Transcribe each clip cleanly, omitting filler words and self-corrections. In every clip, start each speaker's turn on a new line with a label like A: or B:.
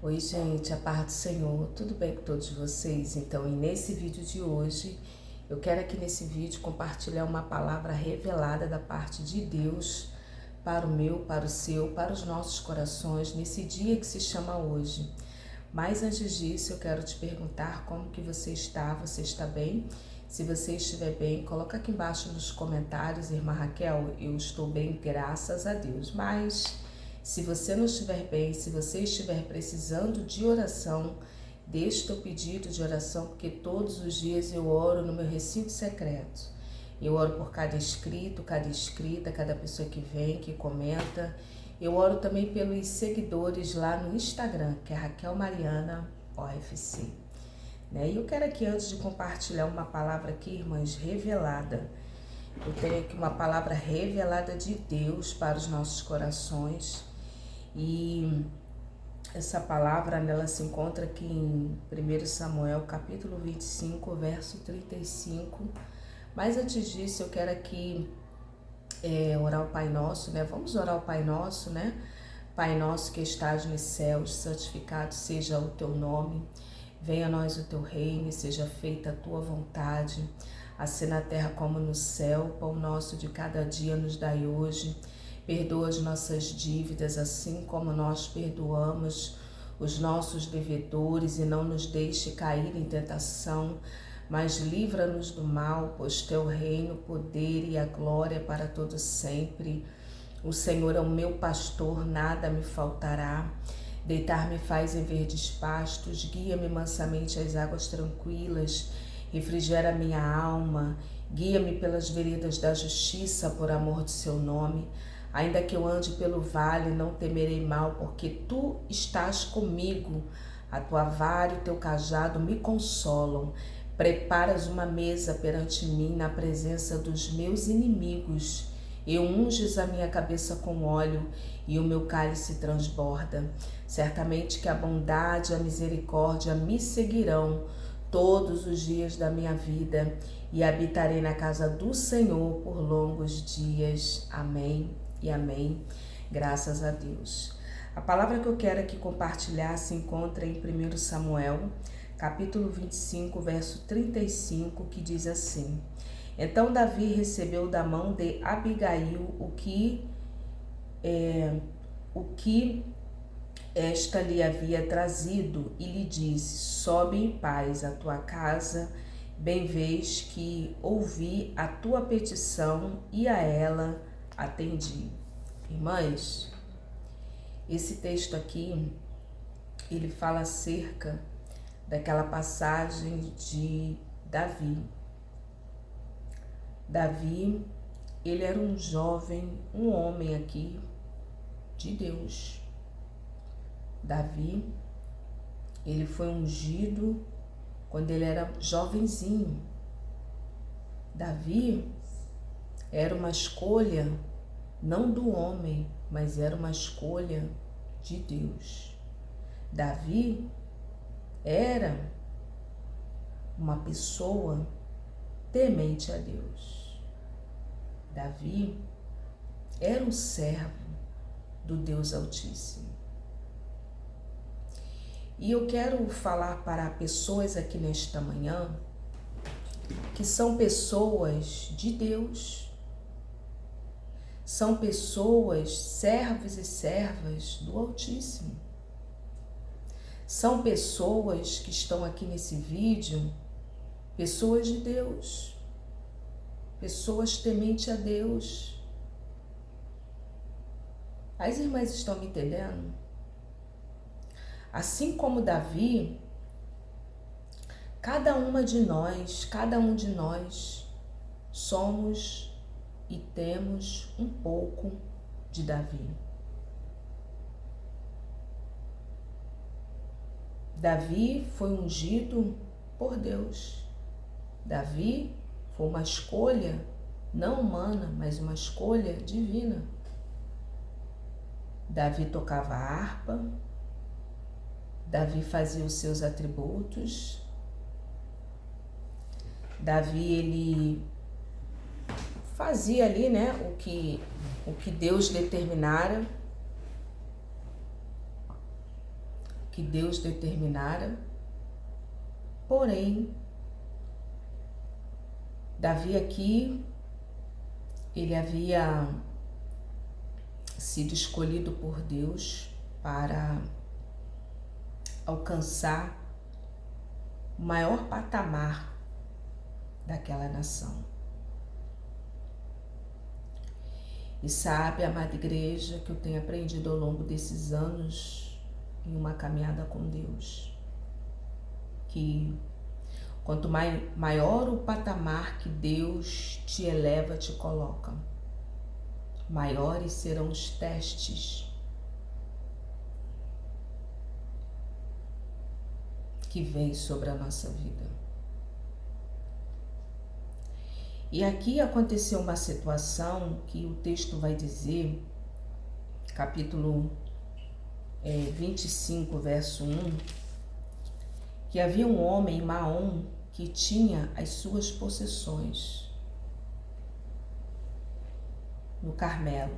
A: Oi gente, a paz do Senhor, tudo bem com todos vocês? Então, e nesse vídeo de hoje, eu quero aqui nesse vídeo compartilhar uma palavra revelada da parte de Deus para o meu, para o seu, para os nossos corações, nesse dia que se chama hoje. Mas antes disso, eu quero te perguntar como que você está bem? Se você estiver bem, coloca aqui embaixo nos comentários, irmã Raquel, eu estou bem, graças a Deus. Mas se você não estiver bem, se você estiver precisando de oração, deixe teu pedido de oração, porque todos os dias eu oro no meu recinto secreto. Eu oro por cada inscrito, cada inscrita, cada pessoa que vem, que comenta. Eu oro também pelos seguidores lá no Instagram, que é Raquel Mariana OFC. E eu quero aqui, antes de compartilhar uma palavra aqui, irmãs, revelada. Eu tenho aqui uma palavra revelada de Deus para os nossos corações. E essa palavra, ela se encontra aqui em 1 Samuel, capítulo 25, verso 35. Mas antes disso, eu quero aqui orar o Pai Nosso, né? Vamos orar o Pai Nosso, né? Pai Nosso que estás nos céus, santificado seja o teu nome. Venha a nós o teu reino, seja feita a tua vontade, assim na terra como no céu. Pão nosso de cada dia nos dai hoje. Perdoa as nossas dívidas, assim como nós perdoamos os nossos devedores, e não nos deixe cair em tentação, mas livra-nos do mal, pois teu reino, o poder e a glória para todo sempre. O Senhor é o meu pastor, nada me faltará. Deitar-me faz em verdes pastos, guia-me mansamente às águas tranquilas, refrigera minha alma, guia-me pelas veredas da justiça, por amor de seu nome. Ainda que eu ande pelo vale, não temerei mal, porque tu estás comigo. A tua vara e o teu cajado me consolam. Preparas uma mesa perante mim na presença dos meus inimigos. E unges a minha cabeça com óleo, e o meu cálice transborda. Certamente que a bondade e a misericórdia me seguirão todos os dias da minha vida, e habitarei na casa do Senhor por longos dias. Amém e amém. Graças a Deus. A palavra que eu quero aqui compartilhar se encontra em 1 Samuel, capítulo 25, verso 35, que diz assim: Então Davi recebeu da mão de Abigail o que esta lhe havia trazido, e lhe disse: Sobe em paz à tua casa, bem vês que ouvi a tua petição e a ela atendi. Irmãs, esse texto aqui, ele fala acerca daquela passagem de Davi. Davi, ele era um jovem, um homem aqui de Deus. Davi, ele foi ungido quando ele era jovenzinho. Davi era uma escolha não do homem, mas era uma escolha de Deus. Davi era uma pessoa temente a Deus. Davi era um servo do Deus Altíssimo. E eu quero falar para pessoas aqui nesta manhã que são pessoas de Deus, são pessoas servos e servas do Altíssimo. São pessoas que estão aqui nesse vídeo, pessoas de Deus, pessoas temente a Deus. As irmãs estão me entendendo? Assim como Davi, cada um de nós somos e temos um pouco de Davi. Davi foi ungido por Deus. Davi foi uma escolha não humana, mas uma escolha divina. Davi tocava harpa, Davi fazia os seus atributos, Davi, ele fazia ali, né, o que Deus determinara. que Deus determinara. Porém, Davi aqui, ele havia sido escolhido por Deus para alcançar o maior patamar daquela nação. E sabe, amada igreja, que eu tenho aprendido ao longo desses anos em uma caminhada com Deus, que quanto maior o patamar que Deus te eleva, te coloca, maiores serão os testes que vêm sobre a nossa vida. E aqui aconteceu uma situação que o texto vai dizer, capítulo 25, verso 1, que havia um homem, Maom, que tinha as suas possessões no Carmelo.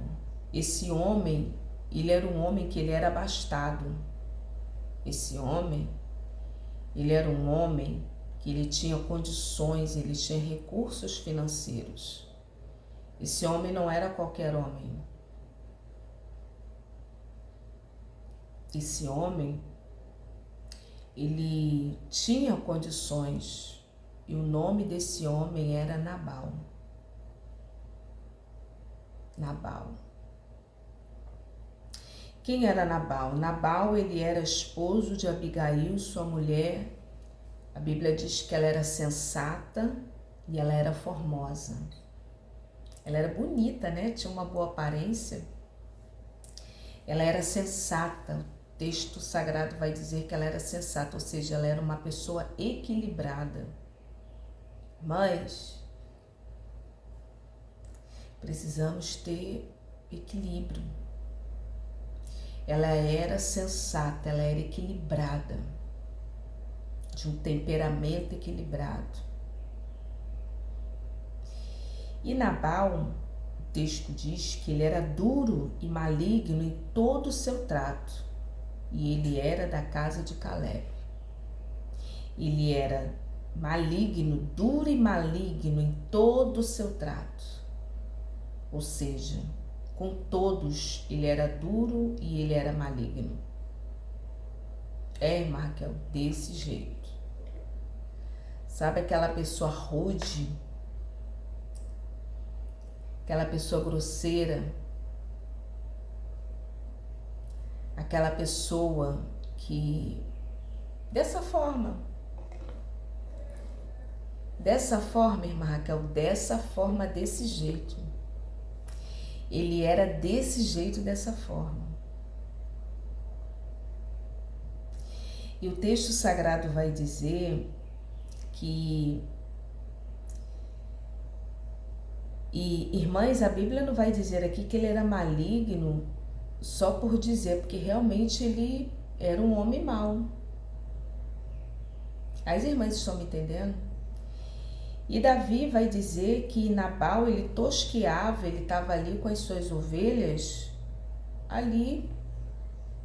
A: Esse homem, ele era um homem que ele era abastado. Esse homem, ele era um homem que ele tinha condições, ele tinha recursos financeiros. Esse homem não era qualquer homem. Esse homem, ele tinha condições, e o nome desse homem era Nabal. Nabal. Quem era Nabal? Nabal, ele era esposo de Abigail, sua mulher. A Bíblia diz que ela era sensata e ela era formosa. Ela era bonita, né? Tinha uma boa aparência. Ela era sensata. O texto sagrado vai dizer que ela era sensata, ou seja, ela era uma pessoa equilibrada. Mas precisamos ter equilíbrio. Ela era sensata, ela era equilibrada, de um temperamento equilibrado. E Nabal, o texto diz que ele era duro e maligno em todo o seu trato, e ele era da casa de Caleb. Ele era maligno, duro e maligno em todo o seu trato, ou seja, com todos ele era duro e ele era maligno. Irmã Raquel, desse jeito. Sabe aquela pessoa rude? Aquela pessoa grosseira? Aquela pessoa que... Dessa forma, irmã Raquel, dessa forma, desse jeito. Ele era desse jeito, dessa forma. E o texto sagrado vai dizer que... E, irmãs, a Bíblia não vai dizer aqui que ele era maligno só por dizer, porque realmente ele era um homem mau. As irmãs estão me entendendo? E Davi vai dizer que Nabal, ele tosqueava, ele estava ali com as suas ovelhas, ali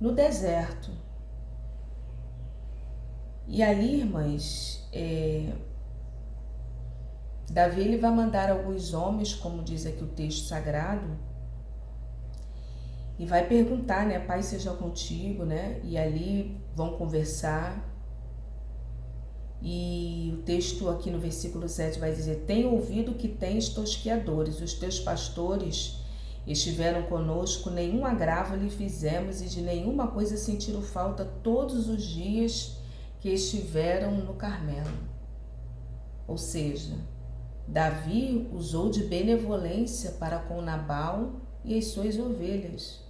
A: no deserto. E ali, irmãs, Davi, ele vai mandar alguns homens, como diz aqui o texto sagrado, e vai perguntar, né, Pai seja contigo, né, e ali vão conversar. E o texto aqui no versículo 7 vai dizer: tenho ouvido que tens tosqueadores, os teus pastores estiveram conosco, nenhum agravo lhe fizemos e de nenhuma coisa sentiram falta todos os dias que estiveram no Carmelo. Ou seja, Davi usou de benevolência para com Nabal e as suas ovelhas.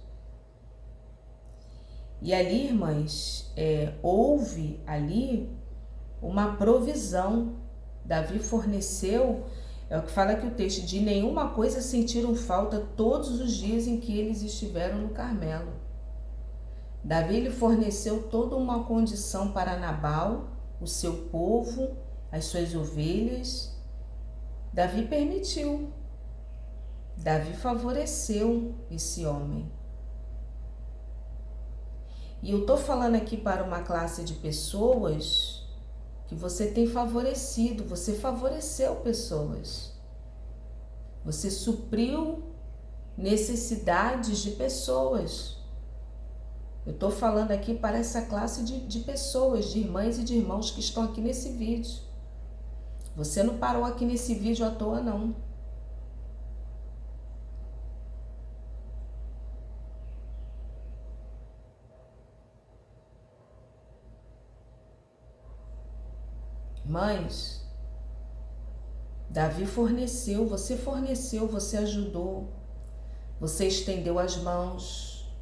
A: E ali, irmãs, houve ali uma provisão. Davi forneceu, é o que fala aqui o texto, de nenhuma coisa sentiram falta todos os dias em que eles estiveram no Carmelo. Davi lhe forneceu toda uma condição para Nabal, o seu povo, as suas ovelhas. Davi permitiu, Davi favoreceu esse homem. E eu tô falando aqui para uma classe de pessoas que você tem favorecido, você favoreceu pessoas. Você supriu necessidades de pessoas. Eu estou falando aqui para essa classe de pessoas, de irmãs e de irmãos que estão aqui nesse vídeo. Você não parou aqui nesse vídeo à toa, não. Mães, Davi forneceu, você ajudou, você estendeu as mãos.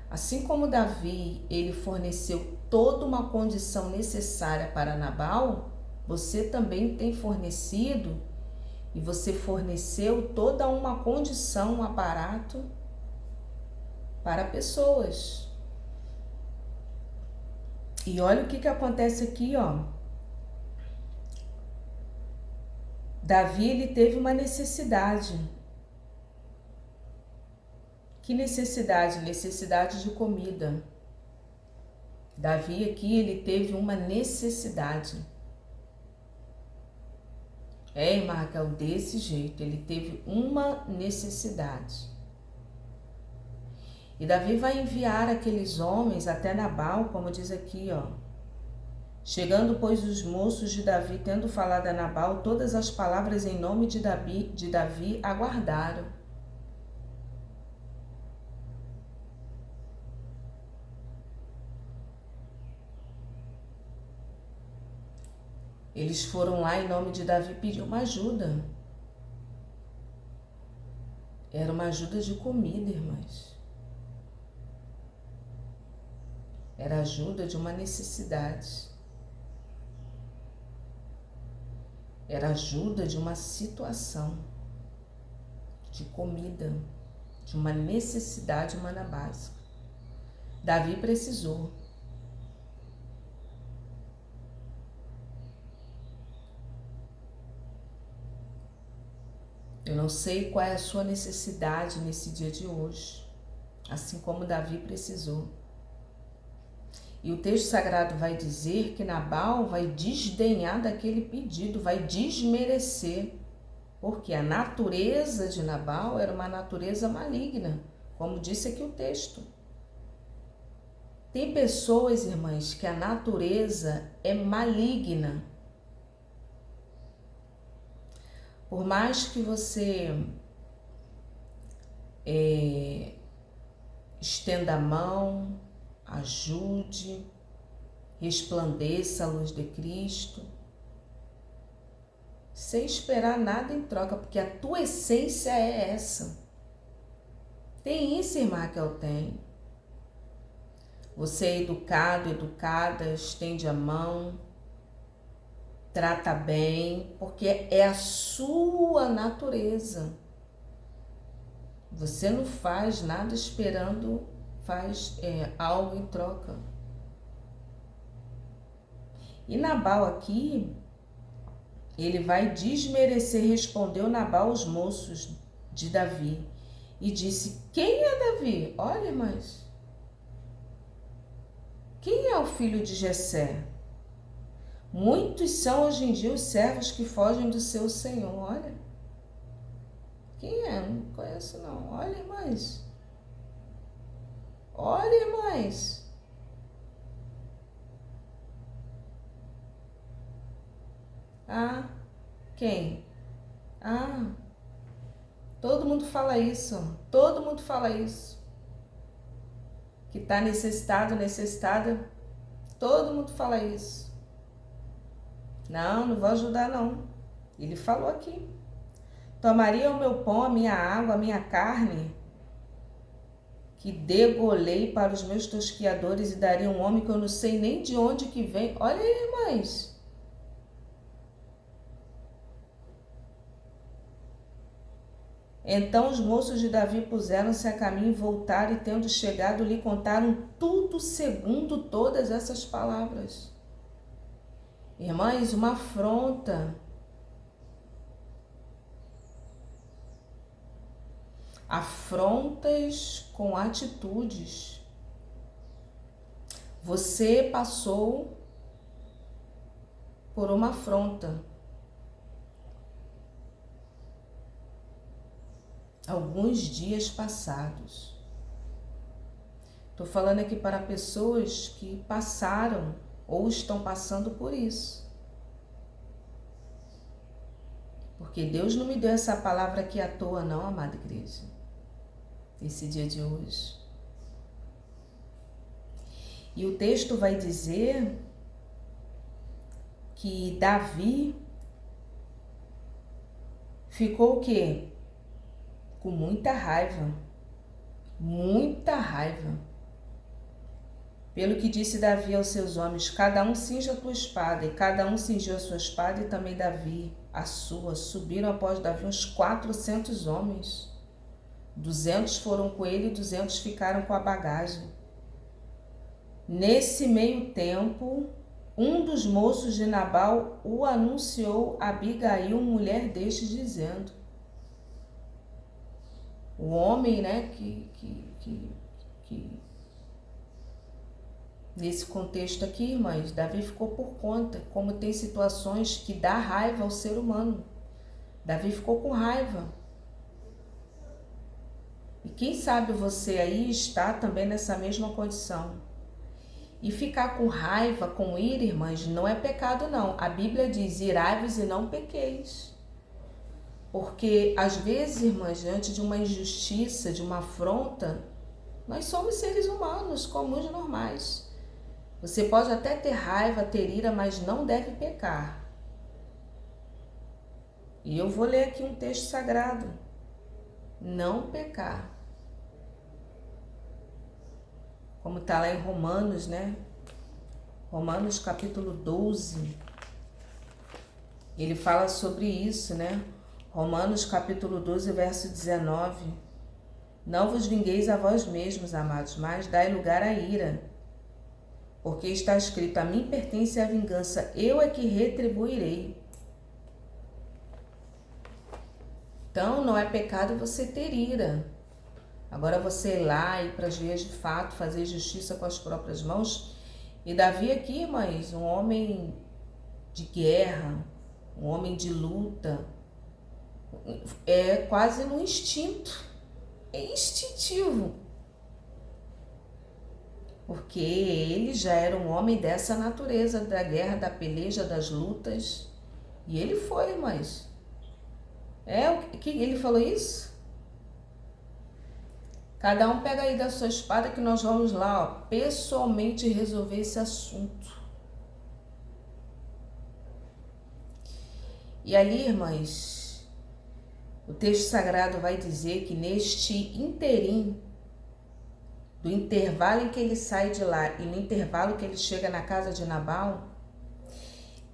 A: Assim como Davi, ele forneceu toda uma condição necessária para Nabal, você também tem fornecido e você forneceu toda uma condição, um aparato para pessoas. E olha o que acontece aqui, ó. Davi, ele teve uma necessidade. Que necessidade? Necessidade de comida. Davi aqui, ele teve uma necessidade. Irmã Raquel, desse jeito, ele teve uma necessidade. E Davi vai enviar aqueles homens até Nabal, como diz aqui, ó. Chegando, pois, os moços de Davi, tendo falado a Nabal, todas as palavras em nome de Davi aguardaram. Eles foram lá em nome de Davi pedir uma ajuda. Era uma ajuda de comida, irmãs. Era ajuda de uma necessidade. Era ajuda de uma situação de comida, de uma necessidade humana básica. Davi precisou. Eu não sei qual é a sua necessidade nesse dia de hoje, assim como Davi precisou. E o texto sagrado vai dizer que Nabal vai desdenhar daquele pedido, vai desmerecer, porque a natureza de Nabal era uma natureza maligna, como disse aqui o texto. Tem pessoas, irmãs, que a natureza é maligna. Por mais que você estenda a mão, ajude, resplandeça a luz de Cristo, sem esperar nada em troca, porque a tua essência é essa. Tem isso, irmã Raquel, tem. Você é educado, educada, estende a mão, trata bem, porque é a sua natureza. Você não faz nada esperando, faz algo em troca. E Nabal aqui, ele vai desmerecer, respondeu Nabal aos moços de Davi e disse: quem é Davi? Olha, mas quem é o filho de Jessé? Muitos são hoje em dia os servos que fogem do seu senhor. Olha. Quem é? Não conheço não. Olha, irmãs. Olha, irmãs. Ah, quem? Ah, todo mundo fala isso. Todo mundo fala isso. Que está necessitado, necessitada. Todo mundo fala isso. Não, não vou ajudar não. Ele falou aqui. Tomaria o meu pão, a minha água, a minha carne, que degolei para os meus tosquiadores e daria um homem que eu não sei nem de onde que vem. Olha aí, irmãs. Então os moços de Davi puseram-se a caminho e voltaram, e tendo chegado, lhe contaram tudo segundo todas essas palavras. Irmãs, uma afronta. Afrontas com atitudes. Você passou por uma afronta. Alguns dias passados. Estou falando aqui para pessoas que passaram ou estão passando por isso. Porque Deus não me deu essa palavra aqui à toa, não, amada igreja. Esse dia de hoje. E o texto vai dizer que Davi ficou o quê? Com muita raiva. Muita raiva. Pelo que disse Davi aos seus homens, cada um cinja a tua espada, e cada um cingiu a sua espada, e também Davi a sua. Subiram após Davi uns 400 homens. 200 foram com ele e 200 ficaram com a bagagem. Nesse meio tempo, um dos moços de Nabal o anunciou a Abigail, mulher deste, dizendo... O homem, né, nesse contexto aqui, irmãs, Davi ficou por conta, como tem situações que dá raiva ao ser humano. Davi ficou com raiva. E quem sabe você aí está também nessa mesma condição. E ficar com raiva, com ira, irmãs, não é pecado não. A Bíblia diz, irai-vos e não pequeis. Porque, às vezes, irmãs, diante de uma injustiça, de uma afronta, nós somos seres humanos, comuns, normais. Você pode até ter raiva, ter ira, mas não deve pecar. E eu vou ler aqui um texto sagrado. Não pecar. Como está lá em Romanos, né? Romanos capítulo 12. Ele fala sobre isso, né? Romanos capítulo 12, verso 19. Não vos vingueis a vós mesmos, amados, mas dai lugar à ira. Porque está escrito, a mim pertence a vingança, eu é que retribuirei. Então, não é pecado você ter ira. Agora você ir lá e para as vias de fato, fazer justiça com as próprias mãos. E Davi aqui, irmãs, um homem de guerra, um homem de luta, é quase no instinto, é instintivo, porque ele já era um homem dessa natureza, da guerra, da peleja, das lutas, e ele foi, irmãs. O que ele falou isso? Cada um pega aí da sua espada que nós vamos lá, ó, pessoalmente resolver esse assunto. E ali, irmãs, o texto sagrado vai dizer que neste interim, do intervalo em que ele sai de lá e no intervalo que ele chega na casa de Nabal,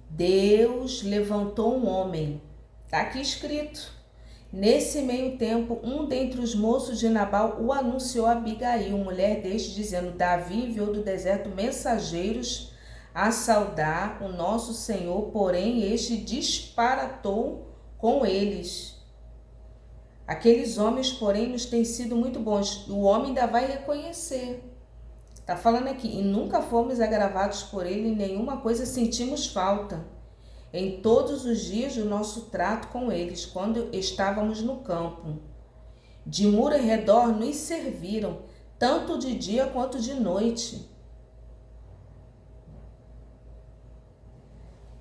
A: Deus levantou um homem. Está aqui escrito. Nesse meio tempo, um dentre os moços de Nabal o anunciou a Abigail, mulher deste, dizendo, Davi enviou do deserto mensageiros a saudar o nosso Senhor, porém este disparatou com eles. Aqueles homens, porém, nos têm sido muito bons. O homem ainda vai reconhecer. Está falando aqui, e nunca fomos agravados por ele, em nenhuma coisa sentimos falta. Em todos os dias do nosso trato com eles, quando estávamos no campo. De muro em redor nos serviram, tanto de dia quanto de noite.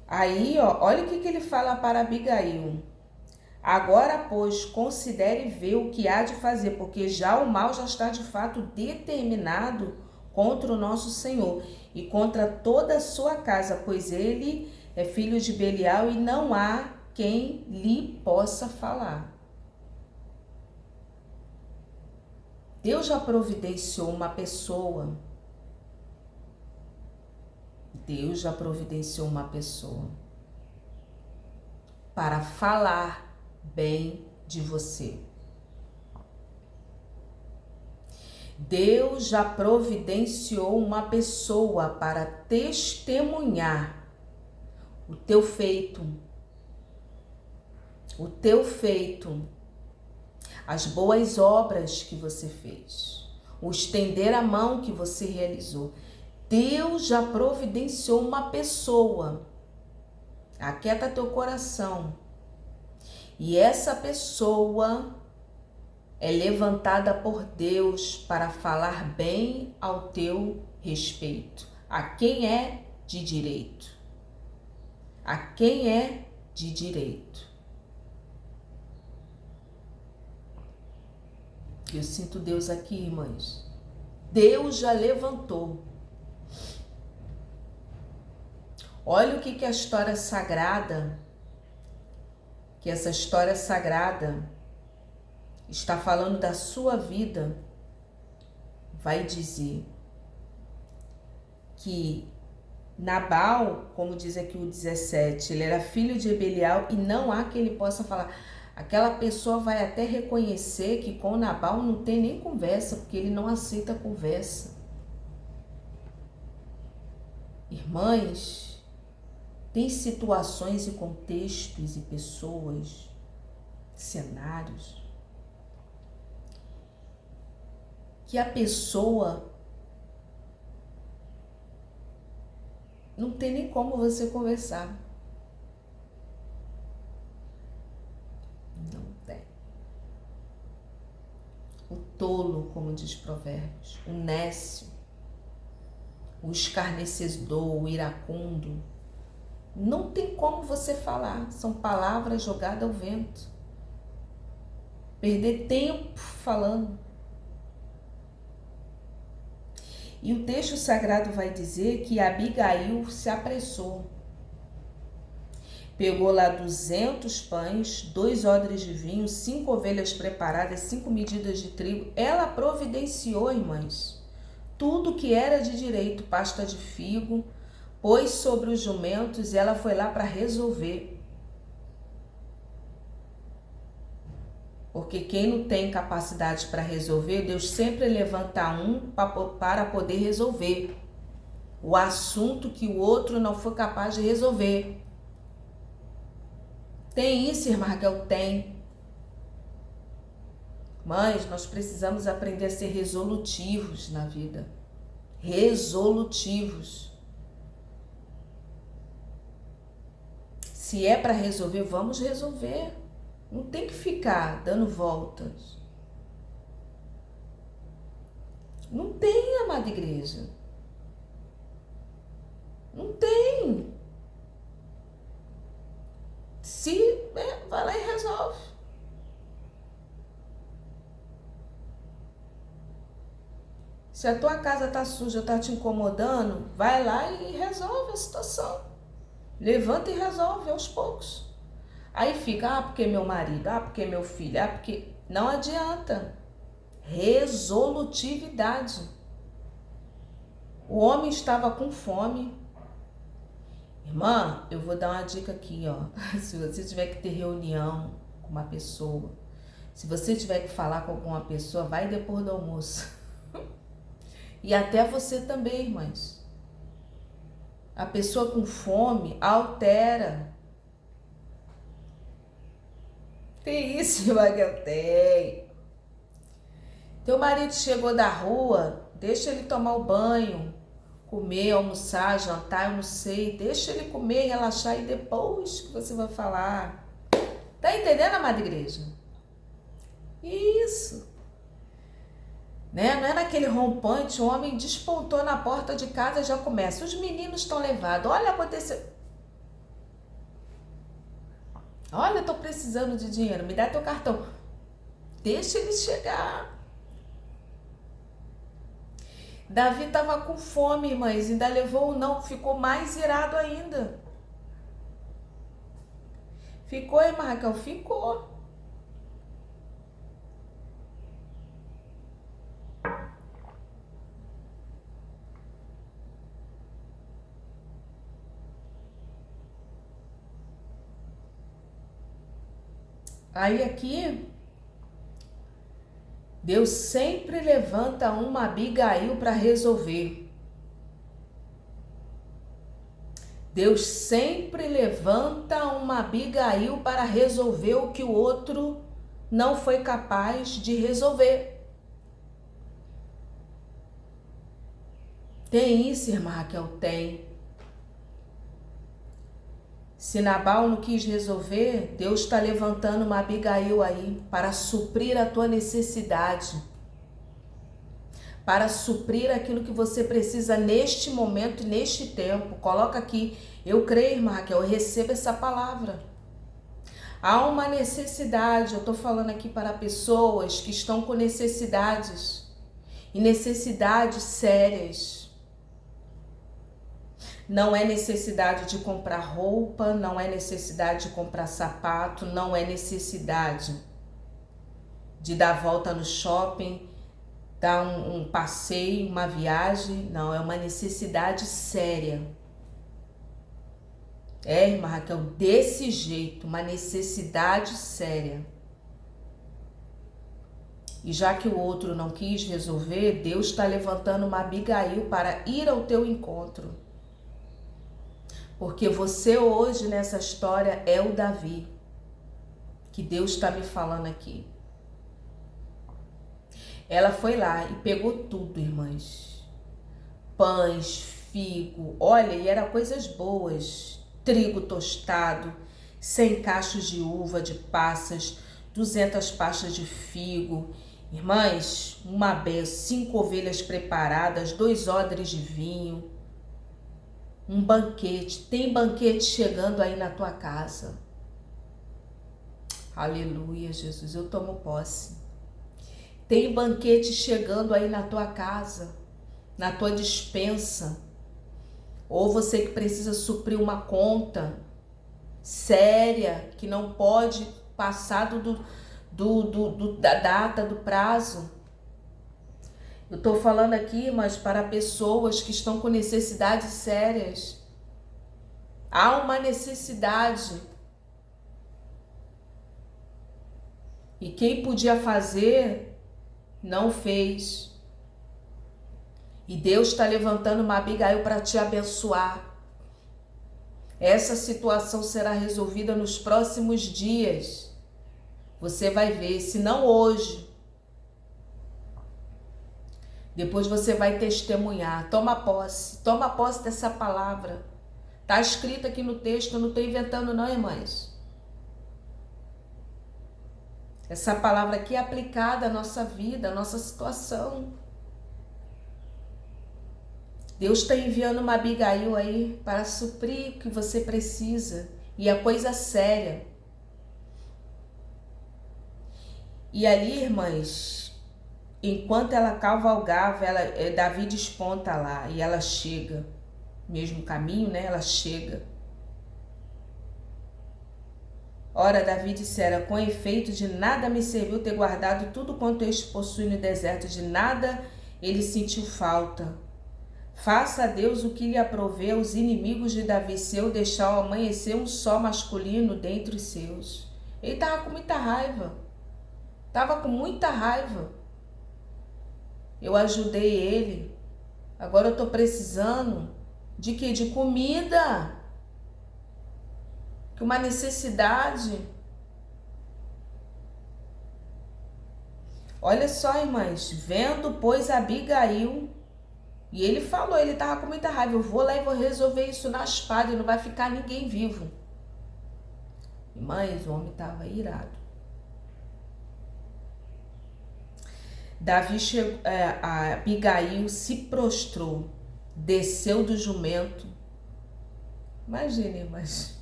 A: Aí, ó, olha o que ele fala para Abigail. Agora, pois, considere e vê o que há de fazer, porque já o mal já está de fato determinado contra o nosso Senhor e contra toda a sua casa, pois ele é filho de Belial e não há quem lhe possa falar. Deus já providenciou uma pessoa. Deus já providenciou uma pessoa para falar bem de você. Deus já providenciou uma pessoa para testemunhar o teu feito, as boas obras que você fez, o estender a mão que você realizou. Deus já providenciou uma pessoa. Aquieta teu coração. E essa pessoa é levantada por Deus para falar bem ao teu respeito. A quem é de direito. A quem é de direito. Eu sinto Deus aqui, irmãs. Deus já levantou. Olha o que a história sagrada, que essa história sagrada está falando da sua vida, vai dizer que Nabal, como diz aqui o 17, ele era filho de Belial e não há que ele possa falar. Aquela pessoa vai até reconhecer que com Nabal não tem nem conversa, porque ele não aceita conversa. Irmãs, tem situações e contextos e pessoas, cenários, que a pessoa não tem nem como você conversar. Não tem. O tolo, como diz Provérbios, o nécio, o escarnecedor, o iracundo, não tem como você falar. São palavras jogadas ao vento. Perder tempo falando. E o texto sagrado vai dizer que Abigail se apressou. Pegou lá 200 pães, 2 odres de vinho, 5 ovelhas preparadas, 5 medidas de trigo. Ela providenciou, irmãs, tudo que era de direito, pasta de figo, pôs sobre os jumentos e ela foi lá para resolver. Porque quem não tem capacidade para resolver, Deus sempre levanta um para poder resolver o assunto que o outro não foi capaz de resolver. Tem isso, irmã Raquel? Tem. Mas nós precisamos aprender a ser resolutivos na vida. Resolutivos. Se é para resolver, vamos resolver. Não tem que ficar dando voltas. Não tem, amada igreja. Não tem. Vai lá e resolve. Se a tua casa tá suja, tá te incomodando, vai lá e resolve a situação. Levanta e resolve aos poucos. Aí fica, porque meu marido, porque meu filho, porque... Não adianta. Resolutividade. O homem estava com fome. Irmã, eu vou dar uma dica aqui, ó. Se você tiver que ter reunião com uma pessoa, se você tiver que falar com alguma pessoa, vai depois do almoço. E até você também, irmãs. A pessoa com fome altera. Tem isso, irmã, que eu tenho. Teu marido chegou da rua, deixa ele tomar o banho, comer, almoçar, jantar, eu não sei. Deixa ele comer, relaxar e depois que você vai falar. Tá entendendo, amada igreja? Isso. Né? Não é naquele rompante, o homem despontou na porta de casa e já começa. Os meninos estão levados. Olha, aconteceu. Olha, eu tô precisando de dinheiro, me dá teu cartão. Deixa ele chegar. Davi estava com fome, irmãs, ainda levou um não, ficou mais irado ainda. Ficou, irmã Raquel? Ficou. Aí aqui, Deus sempre levanta uma Abigail para resolver. Deus sempre levanta uma Abigail para resolver o que o outro não foi capaz de resolver. Tem isso, irmã Raquel? Tem. Se Nabal não quis resolver, Deus está levantando uma Abigail aí para suprir a tua necessidade, para suprir aquilo que você precisa neste momento, neste tempo. Coloca aqui, eu creio, irmã Raquel, eu recebo essa palavra. Há uma necessidade, eu estou falando aqui para pessoas que estão com necessidades, e necessidades sérias. Não é necessidade de comprar roupa, não é necessidade de comprar sapato, não é necessidade de dar volta no shopping, dar um passeio, uma viagem. Não, é uma necessidade séria. Irmã Raquel, desse jeito, uma necessidade séria. E já que o outro não quis resolver, Deus está levantando uma Abigail para ir ao teu encontro. Porque você hoje nessa história é o Davi, que Deus está me falando aqui. Ela foi lá e pegou tudo, irmãs. Pães, figo, olha, e era coisas boas. Trigo tostado, 100 cachos de uva de passas, 200 pastas de figo. Irmãs, uma benção, 5 ovelhas preparadas, 2 odres de vinho. Um banquete, tem banquete chegando aí na tua casa. Aleluia, Jesus, eu tomo posse. Tem banquete chegando aí na tua casa, na tua despensa. Ou você que precisa suprir uma conta séria, que não pode passar da data, do prazo. Eu estou falando aqui, mas para pessoas que estão com necessidades sérias. Há uma necessidade. E quem podia fazer, não fez. E Deus está levantando uma Abigail para te abençoar. Essa situação será resolvida nos próximos dias. Você vai ver, se não hoje. Depois você vai testemunhar. Toma posse dessa palavra. Está escrito aqui no texto, eu não estou inventando não, irmãs. Essa palavra aqui é aplicada à nossa vida, à nossa situação. Deus está enviando uma Abigail aí para suprir o que você precisa. E é coisa séria. E ali, irmãs, enquanto ela cavalgava, Davi desponta lá e ela chega. Mesmo caminho, né? Ela chega. Ora, Davi dissera, com efeito de nada me serviu ter guardado tudo quanto este possui no deserto, de nada ele sentiu falta. Faça a Deus o que lhe aprouve aos inimigos de Davi, se eu deixar ao amanhecer um só masculino dentre os seus. Ele estava com muita raiva. Estava com muita raiva. Eu ajudei ele. Agora eu estou precisando de quê? De comida. Que uma necessidade. Olha só, irmãs. Vendo, pois, Abigail. E ele falou, ele estava com muita raiva. Eu vou lá e vou resolver isso na espada e não vai ficar ninguém vivo. Irmãs, o homem estava irado. Davi chegou, a Abigail se prostrou, desceu do jumento. Imagine, mas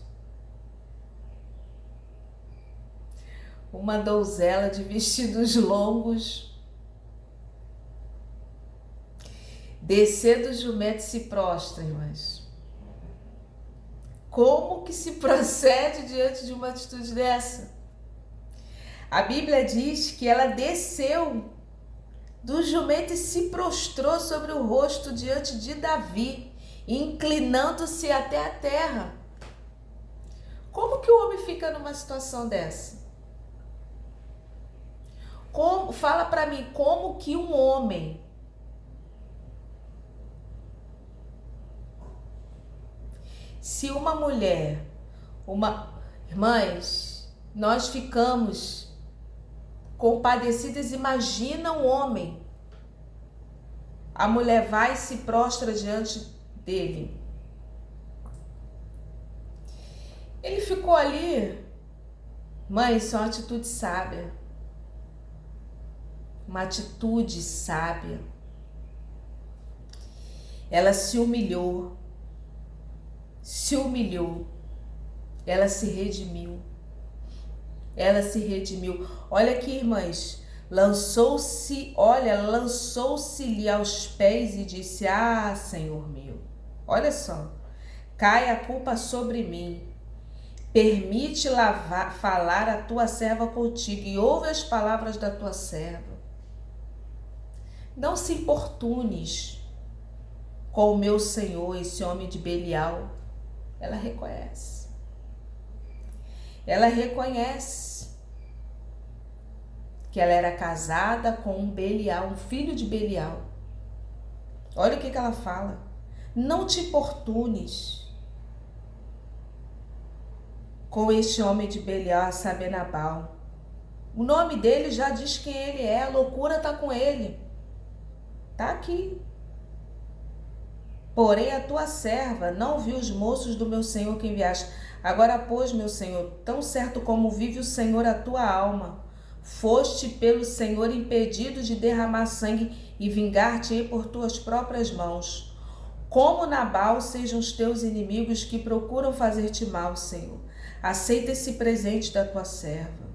A: uma donzela de vestidos longos, descer do jumento e se prostra, irmãs. Como que se procede diante de uma atitude dessa? A Bíblia diz que ela desceu do jumento e se prostrou sobre o rosto diante de Davi, inclinando-se até a terra. Como que o homem fica numa situação dessa? Fala para mim, como que um homem se uma mulher, irmãs, nós ficamos compadecidas, imagina um homem. A mulher vai e se prostra diante dele. Ele ficou ali. Mãe, isso é uma atitude sábia. Uma atitude sábia. Ela se humilhou. Ela se redimiu. Olha aqui, irmãs. Lançou-se-lhe aos pés e disse: Ah, Senhor meu. Olha só. Cai a culpa sobre mim. Permite falar a tua serva contigo e ouve as palavras da tua serva. Não se importunes com o meu senhor, esse homem de Belial. Ela reconhece que ela era casada com um Belial, um filho de Belial. Olha o que ela fala. Não te importunes com este homem de Belial, a saber, Nabal. O nome dele já diz quem ele é, a loucura está com ele. Está aqui. Porém, a tua serva não viu os moços do meu senhor que enviaste. Agora, pois, meu senhor, tão certo como vive o Senhor a tua alma, foste pelo Senhor impedido de derramar sangue e vingar-te por tuas próprias mãos. Como Nabal sejam os teus inimigos que procuram fazer-te mal, Senhor. Aceita esse presente da tua serva.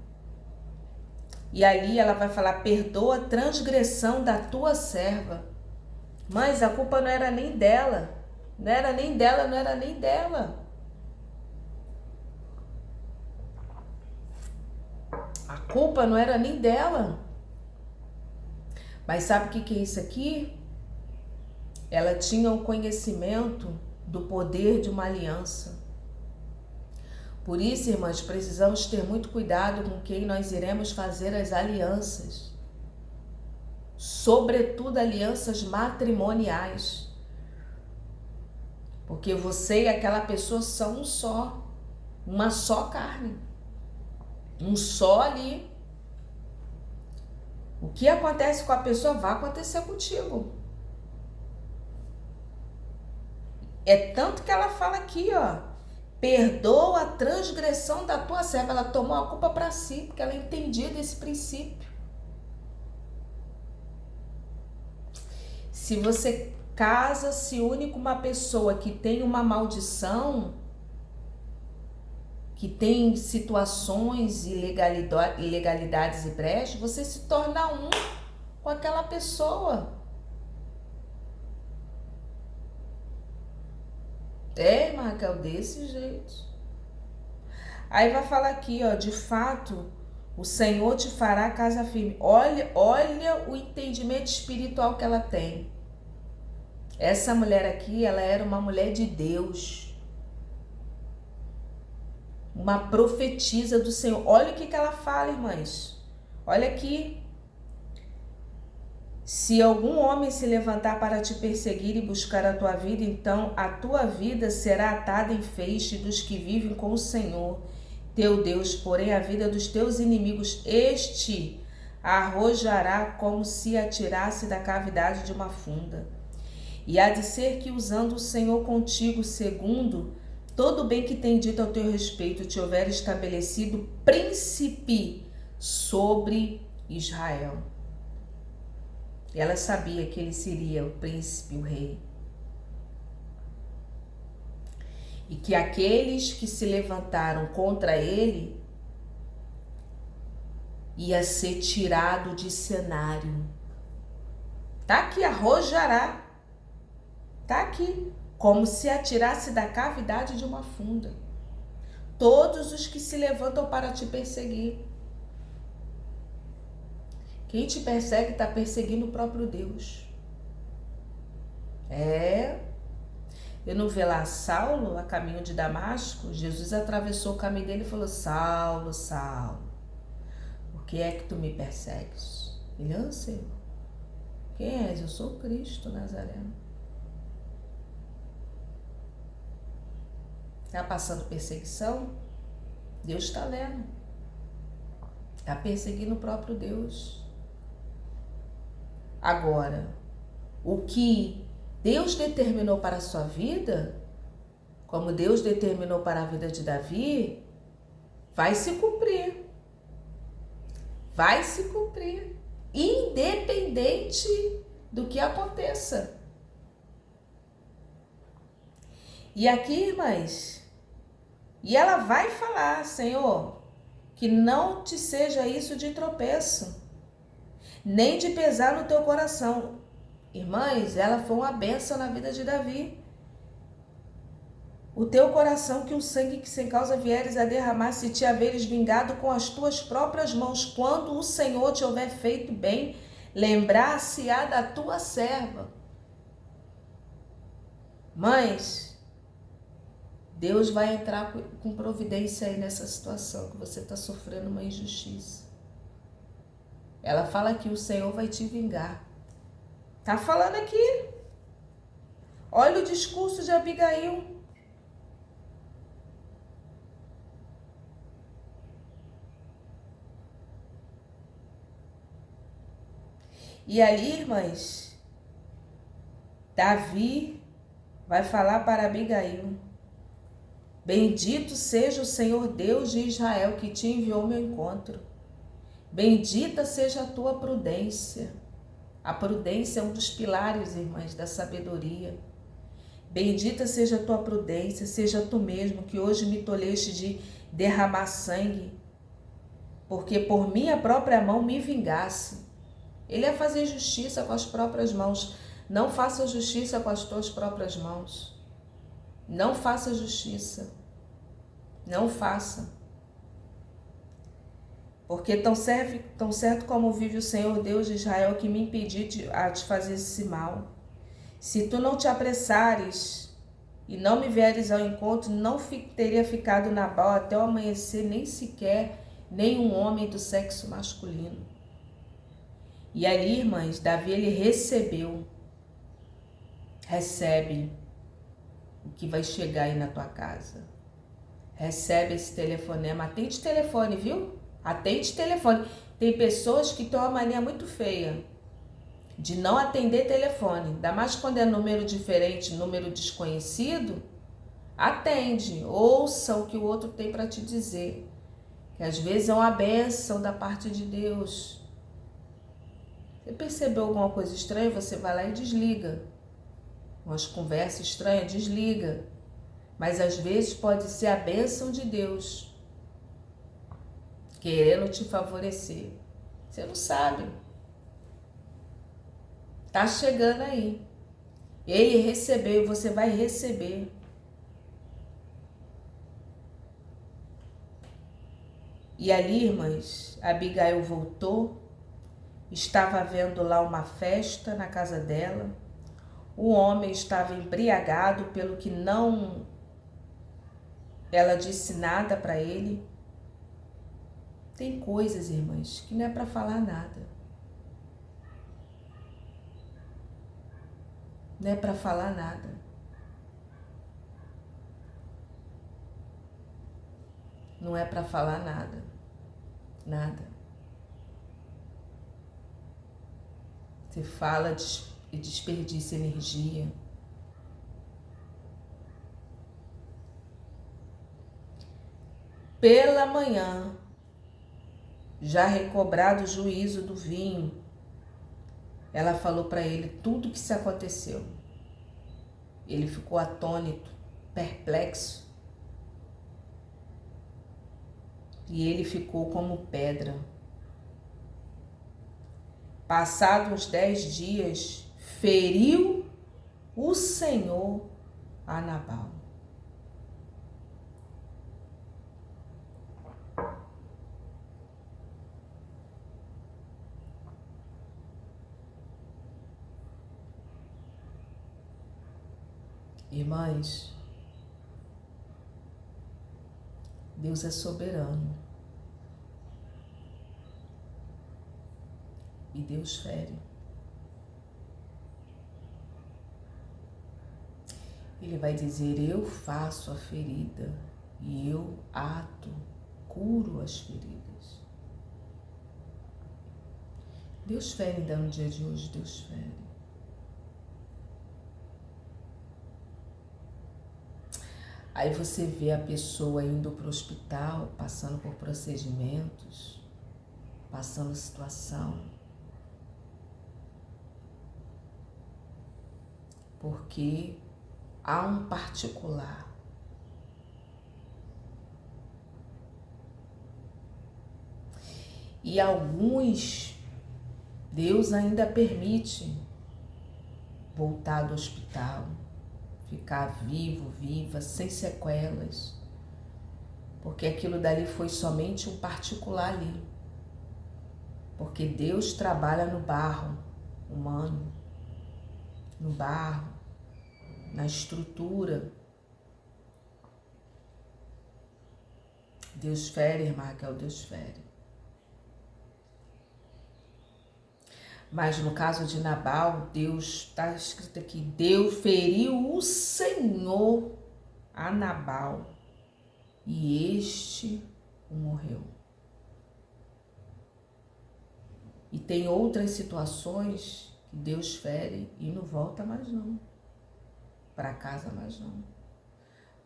A: E ali ela vai falar: perdoa a transgressão da tua serva. Mas a culpa não era nem dela. Não era nem dela. A culpa não era nem dela. Mas sabe o que é isso aqui? Ela tinha o conhecimento do poder de uma aliança. Por isso, irmãs, precisamos ter muito cuidado com quem nós iremos fazer as alianças. Sobretudo alianças matrimoniais. Porque você e aquela pessoa são um só. Uma só carne. Um só ali. O que acontece com a pessoa vai acontecer contigo. É tanto que ela fala aqui, ó. Perdoa a transgressão da tua serva. Ela tomou a culpa para si, porque ela entendia desse princípio. Se você casa, se une com uma pessoa que tem uma maldição, que tem situações, ilegalidades e brechas, você se torna um com aquela pessoa. Irmã Raquel, desse jeito. Aí vai falar aqui, ó, de fato, o Senhor te fará casa firme. Olha o entendimento espiritual que ela tem. Essa mulher aqui, ela era uma mulher de Deus. Uma profetisa do Senhor. Olha o que ela fala, irmãs. Olha aqui. Se algum homem se levantar para te perseguir e buscar a tua vida, então a tua vida será atada em feixe dos que vivem com o Senhor, teu Deus. Porém, a vida dos teus inimigos, este arrojará como se atirasse da cavidade de uma funda. E há de ser que, usando o Senhor contigo, segundo todo o bem que tem dito ao teu respeito, te houver estabelecido príncipe sobre Israel. Ela sabia que ele seria o príncipe, o rei. E que aqueles que se levantaram contra ele ia ser tirado de cenário. Tá aqui, arrojará. Tá aqui, como se atirasse da cavidade de uma funda. Todos os que se levantam para te perseguir. Quem te persegue está perseguindo o próprio Deus. Eu não vê lá Saulo a caminho de Damasco? Jesus atravessou o caminho dele e falou: Saulo, Saulo, por que é que tu me persegues? Ele: Senhor, quem és? Eu sou Cristo Nazareno. Está passando perseguição? Deus está vendo. Está perseguindo o próprio Deus. Agora, o que Deus determinou para a sua vida, como Deus determinou para a vida de Davi, vai se cumprir. Vai se cumprir, independente do que aconteça. E aqui, irmãs, e ela vai falar, Senhor, que não te seja isso de tropeço, nem de pesar no teu coração. Irmãs, ela foi uma bênção na vida de Davi. O teu coração, que o sangue que sem causa vieres a derramar, se te haveres vingado com as tuas próprias mãos, quando o Senhor te houver feito bem, lembrar-se-á da tua serva. Mães, Deus vai entrar com providência aí nessa situação que você está sofrendo uma injustiça. Ela fala que o Senhor vai te vingar. Tá falando aqui. Olha o discurso de Abigail. E ali, irmãs, Davi vai falar para Abigail: bendito seja o Senhor Deus de Israel que te enviou ao meu encontro. Bendita seja a tua prudência. A prudência é um dos pilares, irmãs, da sabedoria. Bendita seja a tua prudência, seja tu mesmo que hoje me tolheste de derramar sangue, porque por minha própria mão me vingasse. Ele ia fazer justiça com as próprias mãos. Não faça justiça com as tuas próprias mãos. Não faça justiça. Não faça. Porque tão certo como vive o Senhor Deus de Israel que me impediu de fazer esse mal. Se tu não te apressares e não me vieres ao encontro, não teria ficado Nabal até o amanhecer, nem sequer nenhum homem do sexo masculino. E ali, irmãs, Davi, ele recebe o que vai chegar aí na tua casa. Recebe esse telefonema. Atende telefone, viu? Atende telefone. Tem pessoas que têm uma mania muito feia de não atender telefone. Ainda mais quando é número diferente, número desconhecido. Atende, ouça o que o outro tem para te dizer. Que às vezes é uma bênção da parte de Deus. Você percebeu alguma coisa estranha, você vai lá e desliga. Umas conversas estranhas, desliga. Mas às vezes pode ser a bênção de Deus querendo te favorecer. Você não sabe. Tá chegando aí. Ele recebeu e você vai receber. E ali, irmãs, Abigail voltou. Estava havendo lá uma festa na casa dela. O homem estava embriagado, pelo que ela disse nada para ele. Tem coisas, irmãs, que não é para falar nada. Não é para falar nada. Não é para falar nada. Nada. Você fala e desperdiça energia. Pela manhã, já recobrado o juízo do vinho, ela falou para ele tudo o que se aconteceu. Ele ficou atônito, perplexo. E ele ficou como pedra. Passados uns 10 dias, feriu o Senhor a Nabal. Irmãs, Deus é soberano. E Deus fere. Ele vai dizer: eu faço a ferida e eu curo as feridas. Deus fere ainda no dia de hoje, Deus fere. Aí você vê a pessoa indo para o hospital, passando por procedimentos, passando situação, porque há um particular. E alguns, Deus ainda permite voltar do hospital, ficar vivo, viva, sem sequelas, porque aquilo dali foi somente um particular ali. Porque Deus trabalha no barro humano, no barro, na estrutura. Deus fere, irmã Raquel, Deus fere. Mas no caso de Nabal, Deus, está escrito aqui, Deus feriu o Senhor a Nabal e este o morreu. E tem outras situações que Deus fere e não volta mais não, para casa mais não.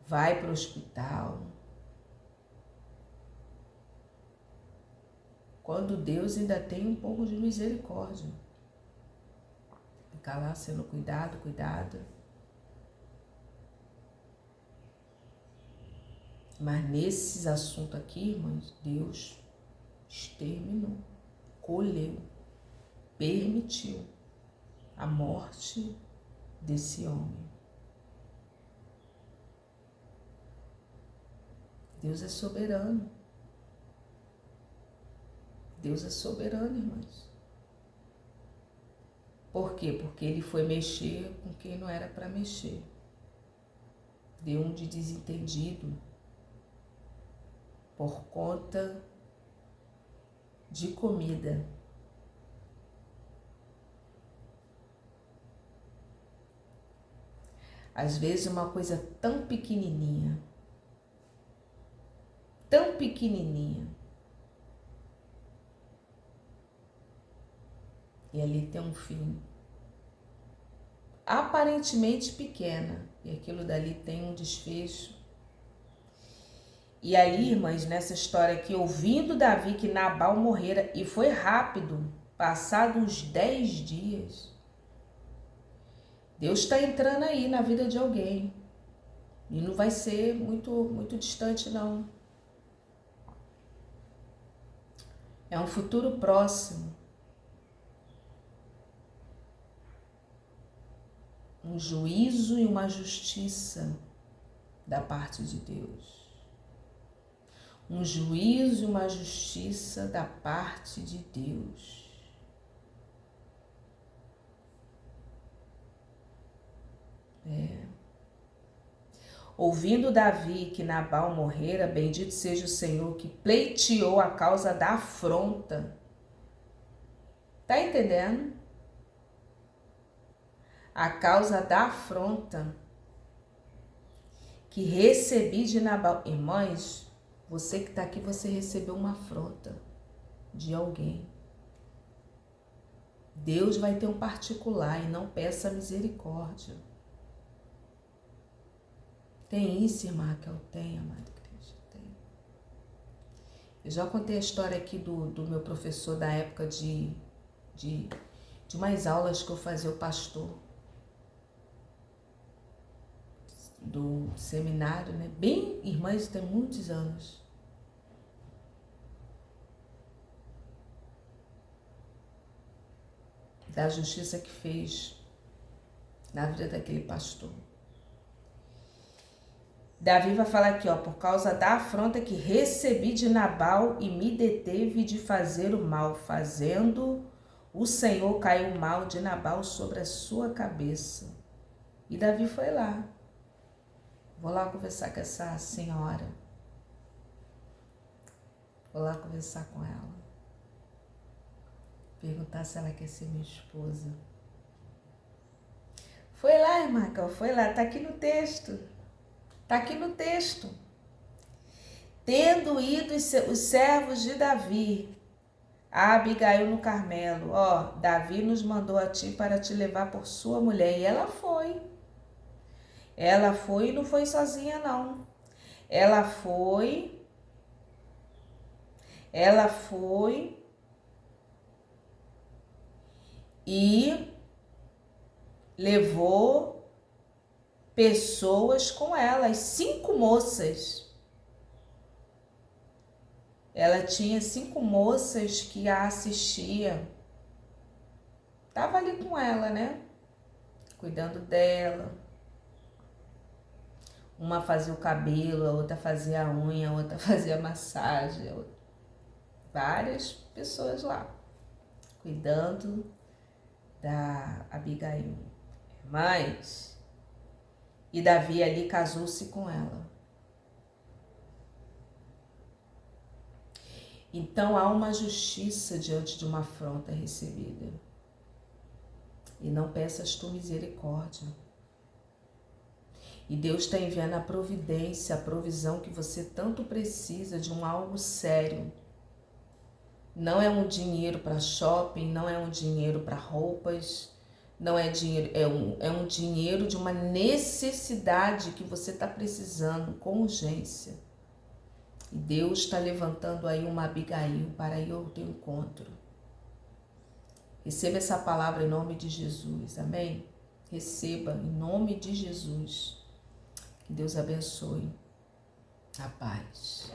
A: Vai para o hospital. Quando Deus ainda tem um pouco de misericórdia. Ficar lá sendo cuidado. Mas nesses assuntos aqui, irmãos, Deus exterminou, colheu, permitiu a morte desse homem. Deus é soberano. Deus é soberano, irmãos. Por quê? Porque ele foi mexer com quem não era para mexer. Deu um de desentendido por conta de comida. Às vezes uma coisa tão pequenininha, e ali tem um fim aparentemente pequena, e aquilo dali tem um desfecho. E ali, irmãs, nessa história aqui, ouvindo Davi que Nabal morrera, e foi rápido, passados uns 10 dias, Deus está entrando aí na vida de alguém, e não vai ser muito distante não. É um futuro próximo. Um juízo e uma justiça da parte de Deus. Um juízo e uma justiça da parte de Deus. Ouvindo Davi que Nabal morrera, bendito seja o Senhor que pleiteou a causa da afronta. Tá entendendo? A causa da afronta que recebi de Nabal. Irmãs, você que está aqui, você recebeu uma afronta de alguém. Deus vai ter um particular e não peça misericórdia. Tem isso, irmã Raquel? Tem, amada igreja, tem. Eu já contei a história aqui do meu professor da época de umas aulas que eu fazia o pastor. Do seminário, né? Bem, irmãs, tem muitos anos. Da justiça que fez na vida daquele pastor. Davi vai falar aqui, ó, por causa da afronta que recebi de Nabal e me deteve de fazer o mal, fazendo o Senhor caiu o mal de Nabal sobre a sua cabeça. E Davi foi lá. Vou lá conversar com essa senhora. Vou lá conversar com ela. Perguntar se ela quer ser minha esposa. Foi lá, irmã Raquel, foi lá. Tá aqui no texto. Tá aqui no texto. Tendo ido os servos de Davi a Abigail no Carmelo. Ó, Davi nos mandou a ti para te levar por sua mulher. E ela foi. Ela foi e não foi sozinha, não. Ela foi e levou pessoas com ela, as 5 moças. Ela tinha 5 moças que a assistiam. Tava ali com ela, né? Cuidando dela. Uma fazia o cabelo, a outra fazia a unha, a outra fazia a massagem. Várias pessoas lá, cuidando da Abigail. Mas, e Davi ali casou-se com ela. Então há uma justiça diante de uma afronta recebida. E não peças tu misericórdia. E Deus está enviando a providência, a provisão que você tanto precisa de um algo sério. Não é um dinheiro para shopping, não é um dinheiro para roupas, não é dinheiro, é um dinheiro de uma necessidade que você está precisando com urgência. E Deus está levantando aí uma Abigail para ir ao teu encontro. Receba essa palavra em nome de Jesus, amém? Receba em nome de Jesus. Que Deus abençoe. A paz.